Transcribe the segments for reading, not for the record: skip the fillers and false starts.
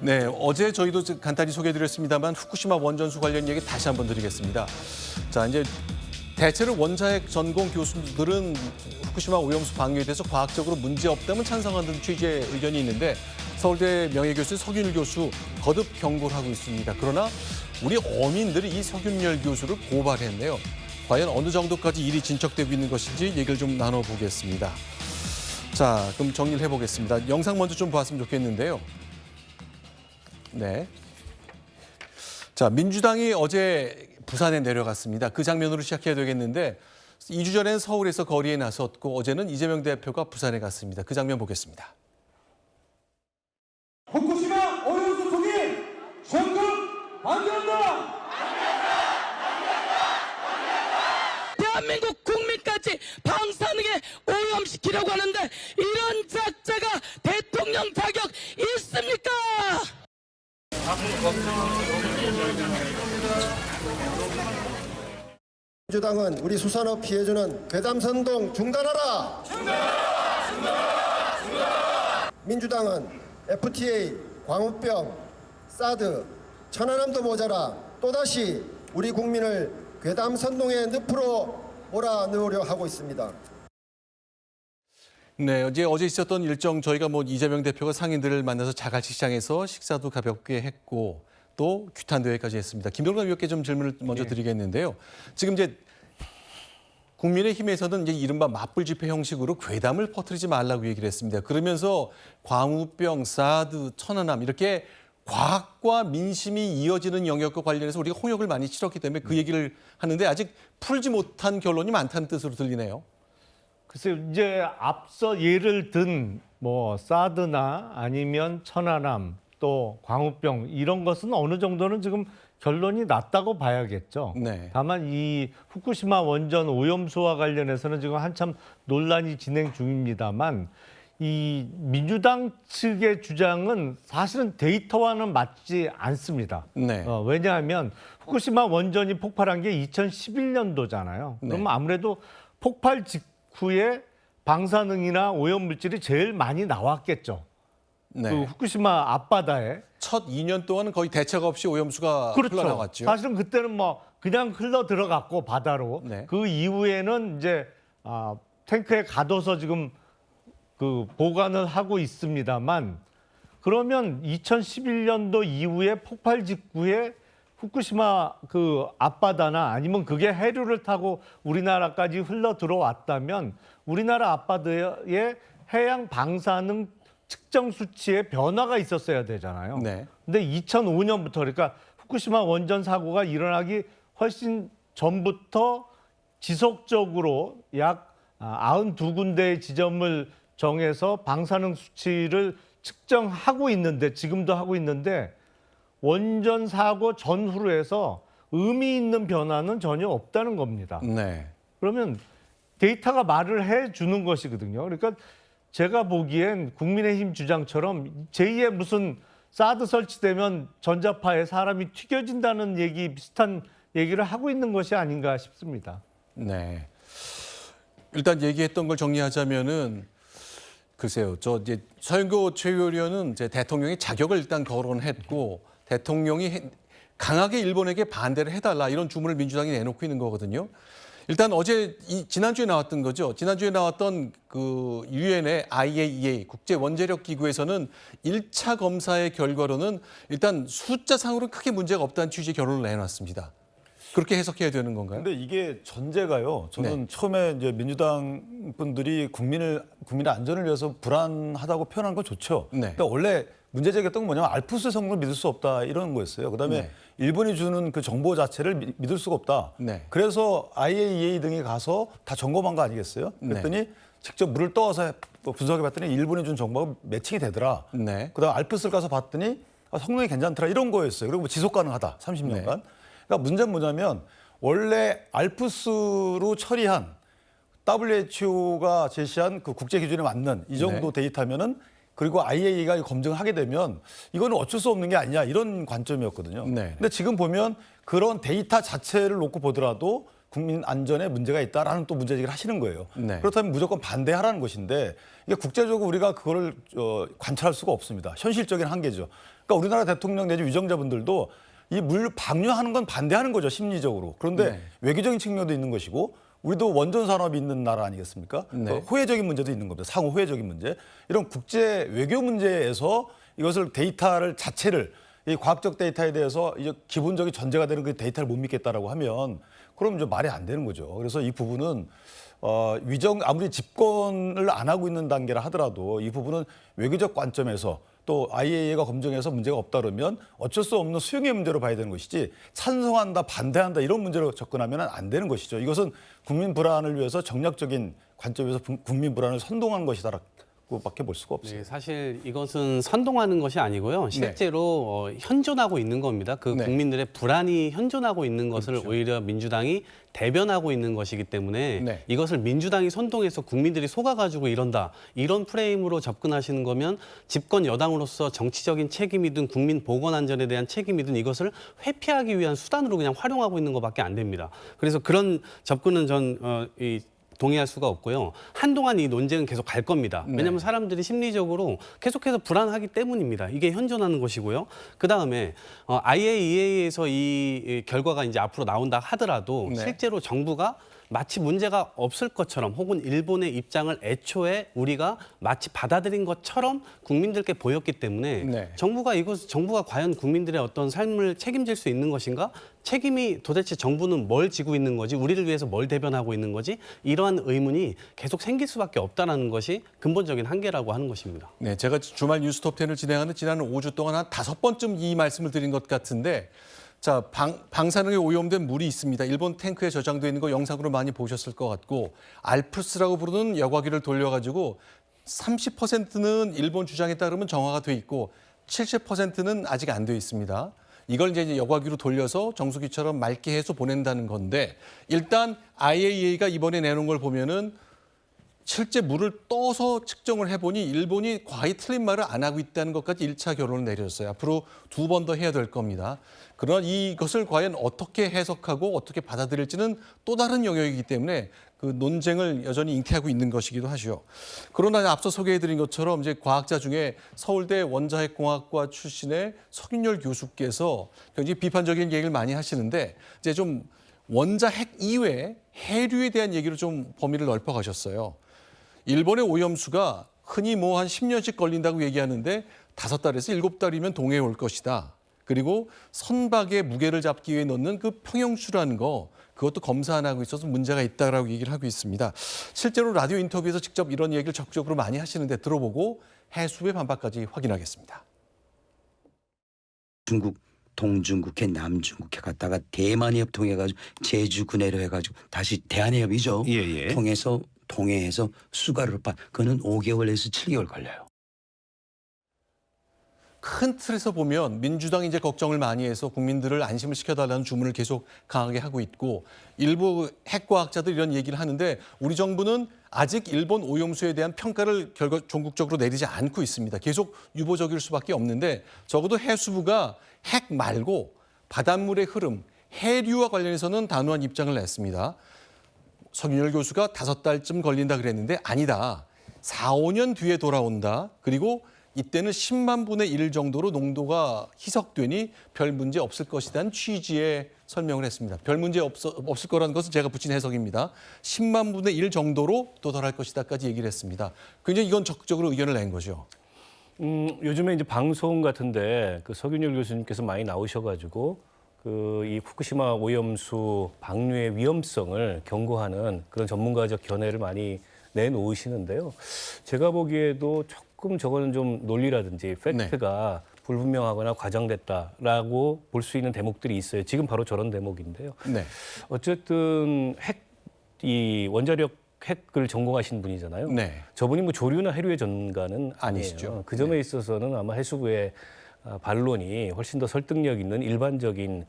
네, 어제 저희도 간단히 소개해드렸습니다만 후쿠시마 원전수 관련 얘기 다시 한번 드리겠습니다. 자, 이제 대체로 원자핵 전공 교수들은 후쿠시마 오염수 방류에 대해서 과학적으로 문제 없다면 찬성하는 취지의 의견이 있는데 서울대 명예교수 서균일 교수 거듭 경고를 하고 있습니다. 그러나 우리 어민들이 이 서균일 교수를 고발했네요. 과연 어느 정도까지 일이 진척되고 있는 것인지 얘기를 좀 나눠보겠습니다. 자, 그럼 정리를 해보겠습니다. 영상 먼저 좀 봤으면 좋겠는데요. 네. 자, 민주당이 어제 부산에 내려갔습니다. 그 장면으로 시작해야 되겠는데 2주 전엔 서울에서 거리에 나섰고 어제는 이재명 대표가 부산에 갔습니다. 그 장면 보겠습니다. 후쿠시마 오염수 투기 전국 반대한다. 대한민국 국민까지 방사능에 오염시키려고 하는데 이런 작자가 대통령 자격 있습니까? 민주당은 우리 수산업 피해주는 괴담선동 중단하라! 민주당은 FTA, 광우병, 사드, 천안함도 모자라 또다시 우리 국민을 괴담선동의 늪으로 몰아넣으려 하고 있습니다. 네, 어제 있었던 일정 저희가 이재명 대표가 상인들을 만나서 자갈치 시장에서 식사도 가볍게 했고 또 규탄 대회까지 했습니다. 김병관 위원께 좀 질문을 먼저 드리겠는데요. 지금 이제 국민의힘에서는 이제 이른바 맞불 집회 형식으로 괴담을 퍼뜨리지 말라고 얘기를 했습니다. 그러면서 광우병, 사드, 천안함 이렇게 과학과 민심이 이어지는 영역과 관련해서 우리가 홍역을 많이 치렀기 때문에 그 얘기를 하는데 아직 풀지 못한 결론이 많다는 뜻으로 들리네요. 글쎄요, 이제 앞서 예를 든 사드나 아니면 천안함 또 광우병 이런 것은 어느 정도는 지금 결론이 났다고 봐야겠죠. 네. 다만 이 후쿠시마 원전 오염수와 관련해서는 지금 한참 논란이 진행 중입니다만 이 민주당 측의 주장은 사실은 데이터와는 맞지 않습니다. 네. 왜냐하면 후쿠시마 원전이 폭발한 게 2011년도잖아요. 네. 그러면 아무래도 폭발 직후에 방사능이나 오염물질이 제일 많이 나왔겠죠. 네. 그 후쿠시마 앞바다에. 첫 2년 동안은 거의 대책 없이 오염수가 그렇죠. 흘러나왔죠. 사실은 그때는 그냥 흘러 들어갔고 바다로. 네. 그 이후에는 이제 탱크에 가둬서 지금 그 보관을 하고 있습니다만 그러면 2011년도 이후에 폭발 직후에 후쿠시마 그 앞바다나 아니면 그게 해류를 타고 우리나라까지 흘러 들어왔다면 우리나라 앞바다에 해양 방사능 측정 수치에 변화가 있었어야 되잖아요. 네. 근데 2005년부터 그러니까 후쿠시마 원전 사고가 일어나기 훨씬 전부터 지속적으로 약 92군데의 지점을 정해서 방사능 수치를 측정하고 있는데 지금도 하고 있는데 원전 사고 전후로 해서 의미 있는 변화는 전혀 없다는 겁니다. 네. 그러면 데이터가 말을 해주는 것이거든요. 그러니까 제가 보기엔 국민의힘 주장처럼 제2의 무슨 사드 설치되면 전자파에 사람이 튀겨진다는 얘기 비슷한 얘기를 하고 있는 것이 아닌가 싶습니다. 네. 일단 얘기했던 걸 정리하자면은 글쎄요. 이제 서영교 최고위원은 이제 대통령의 자격을 일단 거론했고 대통령이 강하게 일본에게 반대를 해달라 이런 주문을 민주당이 내놓고 있는 거거든요. 일단 어제 지난주에 나왔던 거죠. 지난주에 나왔던 그 유엔의 IAEA 국제원자력기구에서는 1차 검사의 결과로는 일단 숫자상으로 크게 문제가 없다는 취지의 결론을 내놨습니다. 그렇게 해석해야 되는 건가요? 근데 이게 전제가요. 저는 처음에 이제 민주당 분들이 국민의 안전을 위해서 불안하다고 표현한 건 좋죠. 네. 그러니까 원래 문제 제기했던 건 뭐냐면 알프스 성능을 믿을 수 없다 이런 거였어요. 그다음에 일본이 주는 그 정보 자체를 믿을 수가 없다. 네. 그래서 IAEA 등이 가서 다 점검한 거 아니겠어요? 그랬더니 직접 물을 떠서 분석해봤더니 일본이 준 정보가 매칭이 되더라. 네. 그다음 알프스를 가서 봤더니 성능이 괜찮더라 이런 거였어요. 그리고 지속 가능하다 30년간. 그러니까 문제는 뭐냐면 원래 알프스로 처리한 WHO가 제시한 그 국제 기준에 맞는 이 정도 데이터면은 그리고 IAEA가 검증을 하게 되면 이거는 어쩔 수 없는 게 아니냐 이런 관점이었거든요. 네. 근데 지금 보면 그런 데이터 자체를 놓고 보더라도 국민 안전에 문제가 있다라는 또 문제제기를 하시는 거예요. 네. 그렇다면 무조건 반대하라는 것인데 이게 국제적으로 우리가 그거를 관찰할 수가 없습니다. 현실적인 한계죠. 그러니까 우리나라 대통령 내지 위정자분들도 이 물 방류하는 건 반대하는 거죠, 심리적으로. 그런데 네. 외교적인 측면도 있는 것이고 우리도 원전 산업이 있는 나라 아니겠습니까? 네. 호혜적인 문제도 있는 겁니다. 상호 호혜적인 문제. 이런 국제 외교 문제에서 이것을 데이터를 자체를 이 과학적 데이터에 대해서 이제 기본적인 전제가 되는 그 데이터를 못 믿겠다라고 하면 그럼 이제 말이 안 되는 거죠. 그래서 이 부분은 아무리 집권을 안 하고 있는 단계라 하더라도 이 부분은 외교적 관점에서 또 IAEA가 검증해서 문제가 없다 그러면 어쩔 수 없는 수용의 문제로 봐야 되는 것이지 찬성한다, 반대한다 이런 문제로 접근하면 안 되는 것이죠. 이것은 국민 불안을 위해서 정략적인 관점에서 국민 불안을 선동한 것이다라고밖에 볼 수가 없어요. 네, 사실 이것은 선동하는 것이 아니고요. 실제로 현존하고 있는 겁니다. 그 네. 국민들의 불안이 현존하고 있는 것을 오히려 민주당이 대변하고 있는 것이기 때문에 네. 이것을 민주당이 선동해서 국민들이 속아가지고 이런다. 이런 프레임으로 접근하시는 거면 집권 여당으로서 정치적인 책임이든 국민 보건 안전에 대한 책임이든 이것을 회피하기 위한 수단으로 그냥 활용하고 있는 것밖에 안 됩니다. 그래서 그런 접근은 동의할 수가 없고요. 한동안 이 논쟁은 계속 갈 겁니다. 왜냐하면 사람들이 심리적으로 계속해서 불안하기 때문입니다. 이게 현존하는 것이고요. 그다음에 IAEA에서 이 결과가 이제 앞으로 나온다 하더라도 네. 실제로 정부가 마치 문제가 없을 것처럼 혹은 일본의 입장을 애초에 우리가 마치 받아들인 것처럼 국민들께 보였기 때문에 네. 정부가 과연 국민들의 어떤 삶을 책임질 수 있는 것인가? 책임이 도대체 정부는 뭘 지고 있는 거지? 우리를 위해서 뭘 대변하고 있는 거지? 이러한 의문이 계속 생길 수밖에 없다는 것이 근본적인 한계라고 하는 것입니다. 네, 제가 주말 뉴스톱10을 진행하는 지난 5주 동안 한 5번쯤 이 말씀을 드린 것 같은데 자, 방사능에 오염된 물이 있습니다. 일본 탱크에 저장되어 있는 거 영상으로 많이 보셨을 것 같고 알프스라고 부르는 여과기를 돌려가지고 30%는 일본 주장에 따르면 정화가 돼 있고 70%는 아직 안 돼 있습니다. 이걸 이제 여과기로 돌려서 정수기처럼 맑게 해서 보낸다는 건데 일단 IAEA가 이번에 내놓은 걸 보면은 실제 물을 떠서 측정을 해보니 일본이 과히 틀린 말을 안 하고 있다는 것까지 1차 결론을 내렸어요. 앞으로 2번 더 해야 될 겁니다. 그러나 이것을 과연 어떻게 해석하고 어떻게 받아들일지는 또 다른 영역이기 때문에 그 논쟁을 여전히 잉태하고 있는 것이기도 하죠. 그러나 앞서 소개해드린 것처럼 이제 과학자 중에 서울대 원자핵공학과 출신의 석윤열 교수께서 굉장히 비판적인 얘기를 많이 하시는데 이제 좀 원자핵 이외에 해류에 대한 얘기로 좀 범위를 넓혀 가셨어요. 일본의 오염수가 흔히 뭐 한 10년씩 걸린다고 얘기하는데 5달에서 7달이면 동해에 올 것이다. 그리고 선박의 무게를 잡기 위해 넣는 그 평형수라는 거 그것도 검사 안 하고 있어서 문제가 있다라고 얘기를 하고 있습니다. 실제로 라디오 인터뷰에서 직접 이런 얘기를 적극적으로 많이 하시는데 들어보고 해수부의 반박까지 확인하겠습니다. 중국 동중국해 남중국해 갔다가 대만해협 통해가지고 제주 군해로 해가지고 다시 대한해협이죠. 통해서 동해에서 수가를 그거는 5개월에서 7개월 걸려요. 큰 틀에서 보면 민주당이 이제 걱정을 많이 해서 국민들을 안심을 시켜달라는 주문을 계속 강하게 하고 있고 일부 핵과학자들 이런 얘기를 하는데 우리 정부는 아직 일본 오염수에 대한 평가를 전국적으로 내리지 않고 있습니다. 계속 유보적일 수밖에 없는데 적어도 해수부가 핵 말고 바닷물의 흐름, 해류와 관련해서는 단호한 입장을 냈습니다. 석윤열 교수가 5달쯤 걸린다 그랬는데 아니다. 4, 5년 뒤에 돌아온다. 그리고 이때는 10만 분의 1 정도로 농도가 희석되니 별 문제 없을 것이라는 취지의 설명을 했습니다. 별 문제 없을 거라는 것은 제가 붙인 해석입니다. 10만 분의 1 정도로 도달할 것이다까지 얘기를 했습니다. 굉장히 이건 적극적으로 의견을 낸 거죠. 요즘에 이제 방송 같은데 그 석윤열 교수님께서 많이 나오셔가지고 그 이 후쿠시마 오염수 방류의 위험성을 경고하는 그런 전문가적 견해를 많이 내놓으시는데요. 제가 보기에도 조금 저거는 좀 논리라든지 팩트가 불분명하거나 과장됐다라고 볼 수 있는 대목들이 있어요. 지금 바로 저런 대목인데요. 네. 어쨌든 이 원자력 핵을 전공하신 분이잖아요. 네. 저분이 뭐 조류나 해류의 전문가는 아니시죠. 아니에요. 그 점에 있어서는 아마 해수부의 반론이 훨씬 더 설득력 있는 일반적인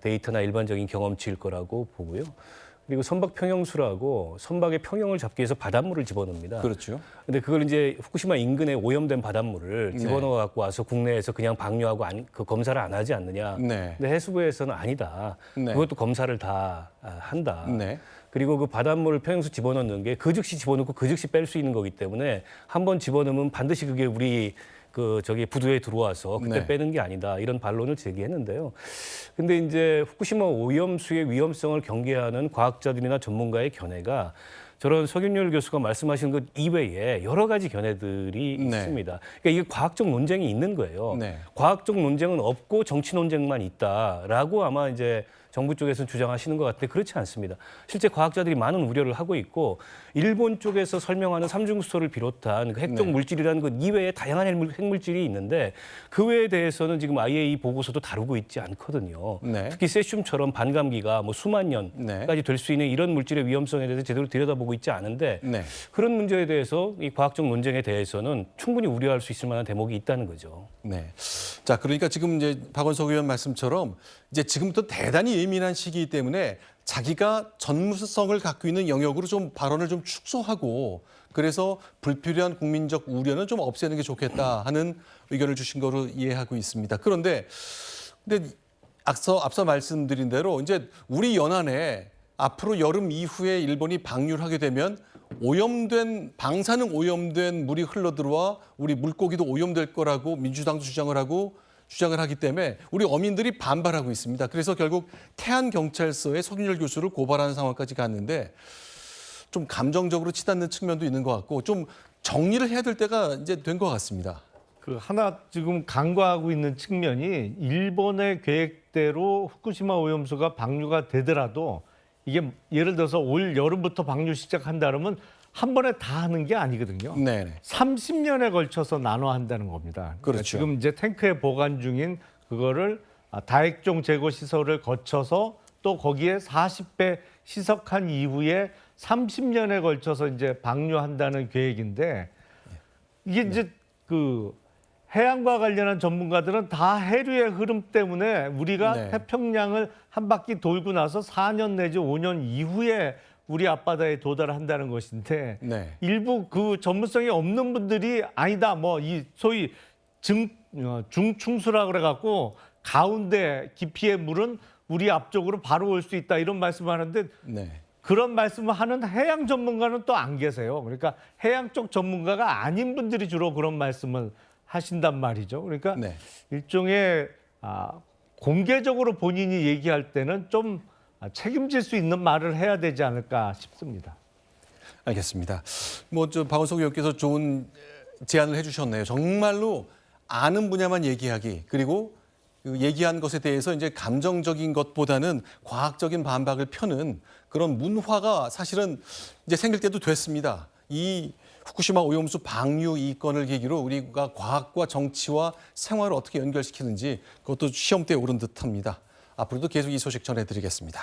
데이터나 일반적인 경험치일 거라고 보고요. 그리고 선박 평형수라고 선박의 평형을 잡기 위해서 바닷물을 집어넣습니다. 그렇죠. 근데 그걸 이제 후쿠시마 인근에 오염된 바닷물을 집어넣어 갖고 와서 국내에서 그냥 방류하고 그 검사를 안 하지 않느냐. 네. 근데 해수부에서는 아니다. 네. 그것도 검사를 다 한다. 네. 그리고 그 바닷물 평형수 집어넣는 게 그 즉시 집어넣고 그 즉시 뺄 수 있는 거기 때문에 한 번 집어넣으면 반드시 그게 우리 저기 부두에 들어와서 그때 네. 빼는 게 아니다. 이런 반론을 제기했는데요. 근데 이제 후쿠시마 오염수의 위험성을 경계하는 과학자들이나 전문가의 견해가 저런 석윤열 교수가 말씀하신 것 이외에 여러 가지 견해들이 네. 있습니다. 그러니까 이게 과학적 논쟁이 있는 거예요. 네. 과학적 논쟁은 없고 정치 논쟁만 있다라고 아마 이제 정부 쪽에서는 주장하시는 것 같은데 그렇지 않습니다. 실제 과학자들이 많은 우려를 하고 있고 일본 쪽에서 설명하는 삼중수소를 비롯한 그 핵적 네. 물질이라는 것 이외에 다양한 핵물질이 있는데 그 외에 대해서는 지금 IAEA 보고서도 다루고 있지 않거든요. 네. 특히 세슘처럼 반감기가 뭐 수만 년까지 네. 될 수 있는 이런 물질의 위험성에 대해서 제대로 들여다보고 있지 않은데 네. 그런 문제에 대해서 이 과학적 논쟁에 대해서는 충분히 우려할 수 있을 만한 대목이 있다는 거죠. 네. 자, 그러니까 지금 이제 박원석 의원 말씀처럼 이제 지금부터 대단히 예민한 시기이기 때문에 자기가 전문성을 갖고 있는 영역으로 좀 발언을 좀 축소하고 그래서 불필요한 국민적 우려는 좀 없애는 게 좋겠다 하는 의견을 주신 거로 이해하고 있습니다. 근데 앞서 말씀드린 대로 이제 우리 연안에 앞으로 여름 이후에 일본이 방류를 하게 되면 방사능 오염된 물이 흘러들어와 우리 물고기도 오염될 거라고 민주당도 주장을 하기 때문에 우리 어민들이 반발하고 있습니다. 그래서 결국 태안경찰서에 석윤열 교수를 고발하는 상황까지 갔는데 좀 감정적으로 치닫는 측면도 있는 것 같고 좀 정리를 해야 될 때가 이제 된 것 같습니다. 그 하나 지금 간과하고 있는 측면이 일본의 계획대로 후쿠시마 오염수가 방류가 되더라도 이게 예를 들어서 올 여름부터 방류 시작한다 그러면 한 번에 다 하는 게 아니거든요. 네. 30년에 걸쳐서 나눠 한다는 겁니다. 그러니까 그렇죠. 지금 이제 탱크에 보관 중인 그거를 다액종 제거 시설을 거쳐서 또 거기에 40배 희석한 이후에 30년에 걸쳐서 이제 방류한다는 계획인데 이게 이제 그 해양과 관련한 전문가들은 다 해류의 흐름 때문에 우리가 네. 태평양을 한 바퀴 돌고 나서 4년 내지 5년 이후에 우리 앞바다에 도달한다는 것인데 네. 일부 그 전문성이 없는 분들이 아니다 뭐 이 소위 중충수라 그래갖고 가운데 깊이의 물은 우리 앞쪽으로 바로 올 수 있다 이런 말씀을 하는데 네. 그런 말씀을 하는 해양 전문가는 또 안 계세요. 그러니까 해양 쪽 전문가가 아닌 분들이 주로 그런 말씀을 하신단 말이죠. 그러니까 네. 일종의 공개적으로 본인이 얘기할 때는 좀 책임질 수 있는 말을 해야 되지 않을까 싶습니다. 알겠습니다. 박원석 의원께서 좋은 제안을 해주셨네요. 정말로 아는 분야만 얘기하기 그리고 그 얘기한 것에 대해서 이제 감정적인 것보다는 과학적인 반박을 펴는 그런 문화가 사실은 이제 생길 때도 됐습니다. 이 후쿠시마 오염수 방류 이 건을 계기로 우리가 과학과 정치와 생활을 어떻게 연결시키는지 그것도 시험대에 오른 듯합니다. 앞으로도 계속 이 소식 전해드리겠습니다.